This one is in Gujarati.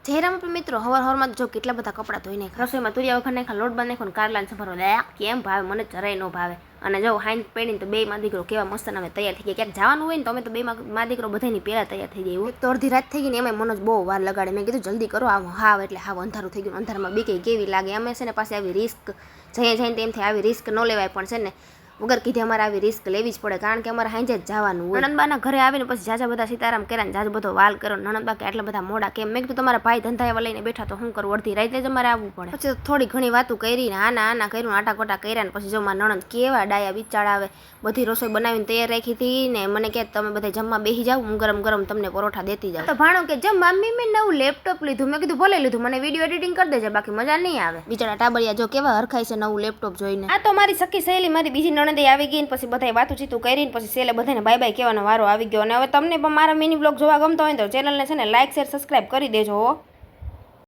જયરામ પણ મિત્રો હવારમાં જો કેટલા બધા કપડાં ધોઈ નાખ્યા, રસોઈમાં તુરિયા વખત નાખ્યા, લોટ બાંધી નાખ્યો, કારલાને સંભારો લે કેમ ભાવે, મને જરાય ન ભાવે. અને જો હાઈન પેડીને તો બે માં દીકરો કેવા મસ્ત અમે તૈયાર થઈ ગયા. ક્યાંક જવાનું હોય ને તો અમે તો બે માં દીકરો બધાની પહેલા તૈયાર થઈ જાય. તો અડધી રાત થઈ ગઈ ને એમાં મનોજ બહુ વાર લગાડે. મેં કીધું જલ્દી કરો, આવો હાવ એટલે હાવ અંધારું થઈ ગયું. અંધારમાં બી કેવી લાગે. અમે છે ને પાસે આવી રિસ્ક જઈને તેમથી આવી રિસ્ક ન લેવાય, પણ છે ને વગર કીધે અમારે આવી રિસ્ક લેવી જ પડે, કારણ કે અમારે હાંજે જ જવાનું હોય. નણંદબાના ઘરે આવીને પછી જાજા બધા સીતારામ કર્યા ને જાજો બધો વાલ કર્યો. નણંદબા કે આટલા બધા મોડા કેમ? મેં કીધું તમારા ભાઈ ધંધા એવા લઈને બેઠા તો શું કરું, અડધી રાતે જ અમારે આવવું પડે. પછી થોડી ઘણી વાતું કરી ને આના કર્યું, આટાકોટા કર્યા ને પછી જો મારા નણંદ કેવા ડાયા વિચાર આવે. બધી રસોઈ બનાવીને તૈયાર રાખી હતી ને મને કહે તમે બધા જમવા બેસી જાવ, હું ગરમ ગરમ તમને પરોઠા દેતી જાવ. તો ભાણો કે જમ મમ્મી મેં નવું લેપટોપ લીધું. મેં કીધું ભલે લીધું, મને વિડીયો એડિટિંગ કરી દેજે, બાકી મજા નહીં આવે. બિચારા ટાબરિયા જો કેવા હરખાય છે નવું લેપટોપ જોઈને. આ તો મારી સખી સહેલી મારી બીજી નણંદે આવી ગઈ ને પછી બધાય વાતું ચીતું કરીને પછી સેલે બધાને બાય બાય કહેવાનો વારો આવી ગયો. અને હવે તમને પણ મારા મિની બ્લોગ જોવા ગમતો હોય તો ચેનલને છે ને લાઈક શેર સબસ્ક્રાઈબ કરી દેજો હો.